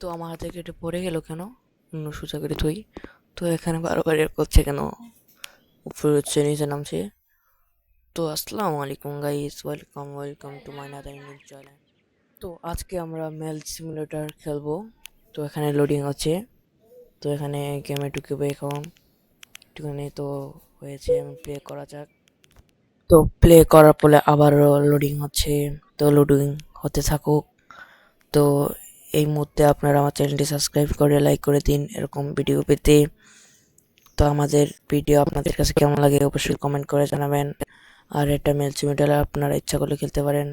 তো আমার হাতে কেটে পড়ে গেল কেন? অন্য সোজা করে থই। তো এখানে বারবার এর করছে কেন? উপরে হচ্ছে নিচে নামছে। তো আসসালামু আলাইকুম guys, welcome to my another new channel. তো আজকে আমরা মেল সিমুলেটর খেলবো। তো এখানে লোডিং আছে। তো এখানে গেমে ঢুকবে এখন একটুখানি তো হয়েছে, আমি প্লে করা যাক। তো প্লে করার পরে আবারও লোডিং হচ্ছে। তো লোডিং হতে থাকুক। তো এই মুহূর্তে আপনারা আমার চ্যানেলটি সাবস্ক্রাইব করে লাইক করে দিন এরকম ভিডিও পেতে। তো আমাদের ভিডিও আপনাদের কাছে কেমন লাগে অবশ্যই কমেন্ট করে জানাবেন। আর এটা মেল সিমিটার আপনারা ইচ্ছা করলে খেলতে পারেন।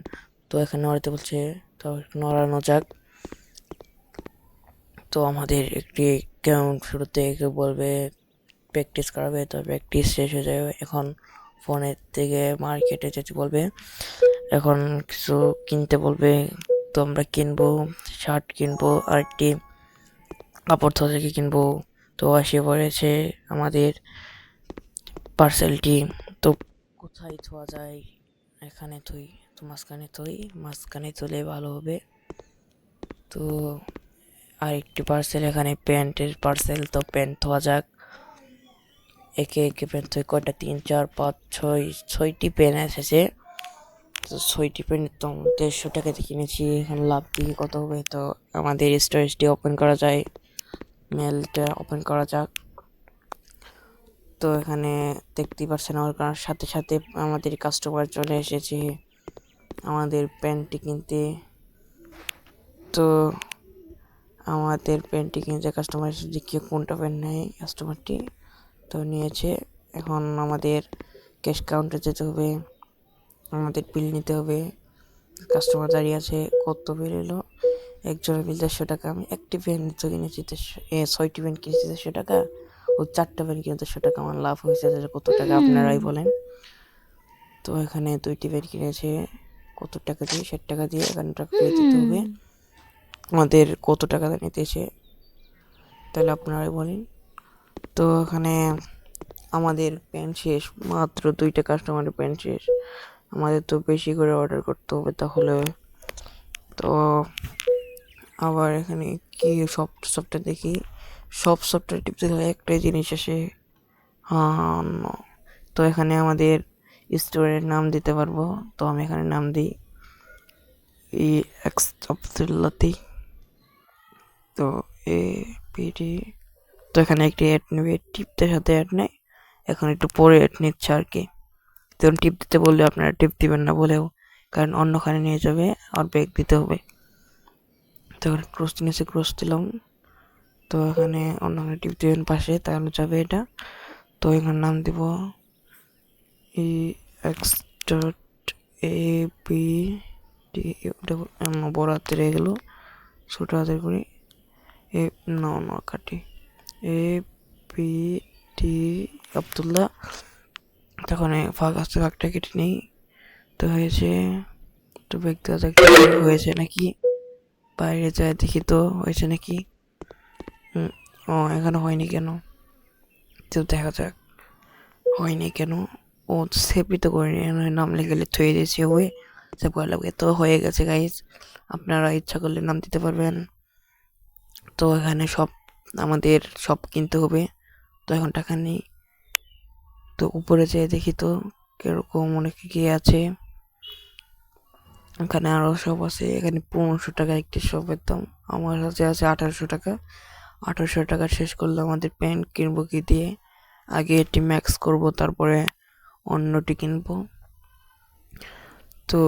তো এখানে নড়াতে বলছে, তো নড়ানো যাক। তো আমাদের একটি কেমন শুরুতে কেউ বলবে প্র্যাকটিস করাবে, তো প্র্যাকটিস শেষ হয়ে যাবে। এখন ফোনের থেকে মার্কেটে যেতে বলবে, এখন কিছু কিনতে বলবে। তো আমরা কিনবো, শার্ট কিনবো আর একটি কাপড় থেকে কিনবো। তো এসে পড়েছে আমাদের পার্সেলটি। তো কোথায় থোয়া যায়? এখানে থই। তো মাঝখানে থলে ভালো হবে। তো আরেকটি পার্সেল, এখানে প্যান্টের পার্সেল। তো প্যান্ট থোয়া যাক। একে একে প্যান্ট থই। কয়টা? 3 4 5 6টি পেন এসেছে। তো 6টি পেন তো 150 টাকাতে কিনেছি। এখানে লাভ দিয়ে কত হবে? তো আমাদের স্টোরেজটি ওপেন করা যায়, মেলটা ওপেন করা যাক। তো এখানে দেখতেই পাচ্ছেন আমার সাথে সাথে আমাদের কাস্টমার চলে এসেছে আমাদের প্যান্টটি কিনতে। তো আমাদের প্যান্টটি কিনতে কাস্টমার এসে দেখিয়ে কোনটা প্যান্ট নেয় কাস্টমারটি। তো নিয়েছে। এখন আমাদের ক্যাশ কাউন্টার যেতে হবে, আমাদের বিল নিতে হবে। কাস্টমার দাঁড়িয়ে আছে। কত বিল এলো? একজনের বিল 150 টাকা। আমি একটি প্যান্ট তো কিনেছি 6টি প্যান্ট কিনেছি 150 টাকা। ও 4টা প্যান্ট কিনে 150 টাকা। আমার লাভ হয়েছে কত টাকা আপনারাই বলেন। তো এখানে 2টি প্যান্ট কিনেছে কত টাকা দিয়ে? 60 টাকা দিয়ে। এখানে টাকা দিয়ে দিতে হবে। আমাদের কত টাকা নিতেছে তাহলে আপনারাই বলেন। তো এখানে আমাদের প্যান্ট শেষ, মাত্র 2টা কাস্টমারের প্যান্ট শেষ। আমাদের তো বেশি করে অর্ডার করতে হবে তাহলে। তো আবার এখানে কি সফটওয়্যার দেখি, সব সফটওয়্যার টিপতে গেলে একটাই জিনিস আসে, হ্যাঁ no। তো এখানে আমাদের স্টোরের নাম দিতে পারবো। তো আমি এখানে নাম দিই ই এক্স আব্দুল্লাতি। তো এ পিডি। তো এখানে একটি অ্যাড নেবে, টিপতে সাথে অ্যাড নেয়। এখন একটু পরে অ্যাড নিচ্ছে আর কি। তখন টিপ দিতে বললে আপনারা টিপ দিবেন না বলেও, কারণ অন্যখানে নিয়ে যাবে আর ব্যাগ দিতে হবে। তো এখানে ক্রস নিয়েছে, ক্রস দিলাম। তো এখানে অন্যখানে টিপ দিবেন পাশে, তাহলে যাবে এটা। তো এখানে নাম দিব E X dot A B D, বড় হাতের হয়ে গেল, ছোট হাতের করি এ কাটি এ পি টি আব্দুল্লাহ। তখন ফাঁক আসতে ফাঁকটা কেটে নেই। তো হয়েছে। তো ব্যাগ দেওয়া যাক, হয়েছে নাকি। বাইরে যায় দেখি তো হয়েছে নাকি। ও এখানে হয়নি কেন? তো দেখা যাক হয়নি কেন। ও সেভই তো করিনি, নাম লিখে থয়ে দিয়েছি। ওই সেভ করা লাগবে। তো হয়ে গেছে গাইজ, আপনারা ইচ্ছা করলে নাম দিতে পারবেন। তো এখানে আমাদের সব কিনতে হবে। তো এখন টাকা নেই। তো উপরে যেয়ে দেখি তো কিরকম অনেক কি আছে। এখানে আরো সব আছে। এখানে 1500 টাকা একটি শপের দাম। আমার কাছে আছে 1800 টাকা। 1800 টাকা শেষ করলে আমাদের প্যান্ট কিনবো কি দিয়ে? আগে এটি ম্যাক্স করব, তারপরে অন্যটি কিনবো। তো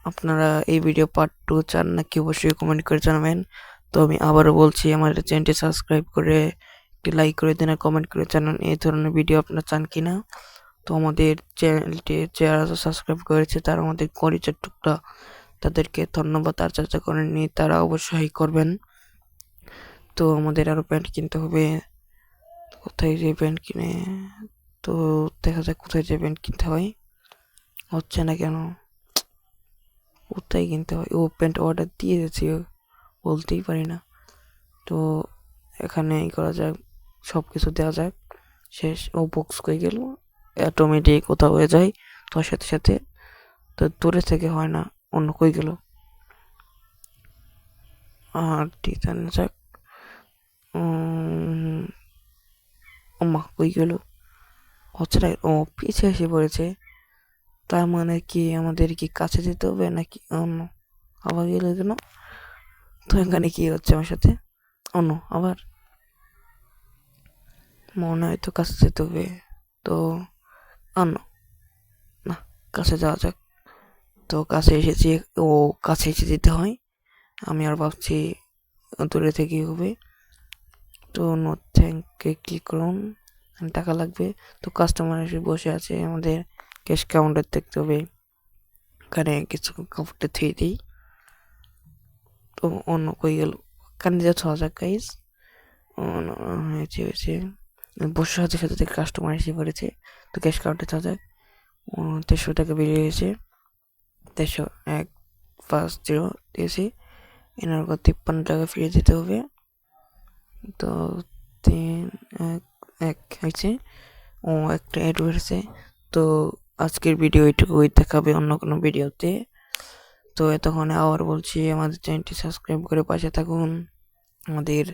আপনারা এই ভিডিও পার্ট 2 চান নাকি অবশ্যই কমেন্ট করে জানাবেন। তো আমি আবারও বলছি, আমার চ্যানেলটি সাবস্ক্রাইব করে একটি লাইক করে দিন আর কমেন্ট করে জানান এই ধরনের ভিডিও আপনারা চান কিনা। তো আমাদের চ্যানেলটি যারা সাবস্ক্রাইব করেছে তারা আমাদের কলিজার টুকরা, তাদেরকে ধন্যবাদ। আর যারা করেননি তারা অবশ্যই করবেন। তো আমাদের আরো প্যান্ট কিনতে হবে। কোথায় যে প্যান্ট কিনে, তো দেখা যাক কোথায় যে প্যান্ট কিনতে হয়। হচ্ছে না কেন? কোথায় কিনতে হয়? ও প্যান্ট অর্ডার দিয়ে দিয়েছি, বলতেই পারি না। তো এখানে করা যাক, সব কিছু দেওয়া যাক। শেষ। ও বক্স কই গেল? অটোমেটিক কোথাও হয়ে যায় তোর সাথে সাথে। তো দূরে থেকে হয় না, অন্য কই গেল? আর জানা যাক। উম, ওমা কই গেল? হচ্ছে না, ও পিছে এসে পড়েছে। তার মানে কি আমাদের কি কাছে যেতে হবে নাকি অন্য? আবার গেলে কেন? তো এখানে কি হচ্ছে আমার সাথে? অন্য আবার মনে হয় তো কাছে যেতে হবে। তো অন্য না, কাছে যাওয়া যাক। তো কাছে এসেছি। ও কাছে এসে যেতে হয়। আমি আর ভাবছি দূরে থেকে হবে। তো নো থ্যাঙ্কে ক্লিক করুন। টাকা লাগবে। তো কাস্টমার এসে বসে আছে, আমাদের ক্যাশ কাউন্টার দেখতে হবে। এখানে কিছু কাপড়টা থুয়ে দিই। তো অন্য কই গেল? কানে যা ছোঁয়া যাক গাইজ। হয়েছে হয়েছে। বসার সাথে সাথে থেকে কাস্টমার এসে পড়েছে। তো ক্যাশ কাউন্টার ছোঁয়া যাক। 300 টাকা বেরিয়ে গেছে। 301 50 দিয়েছি। এনার 53 টাকা ফিরে দিতে হবে। তো 3 1 1 হয়েছে। ও একটা অ্যাড হয়েছে। তো আজকের ভিডিও এটুকুই, দেখাবে অন্য কোনো ভিডিওতে। তো এতক্ষণে আবার বলছি, আমাদের চ্যানেলটি সাবস্ক্রাইব করে পাশে থাকুন। আমাদের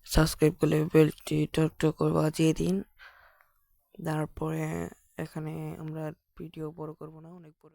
সাবস্ক্রাইব করলে বেলটি টক টক করে বাজিয়ে দিন। তারপরে এখানে আমরা ভিডিও বড় করব না, অনেক বড়।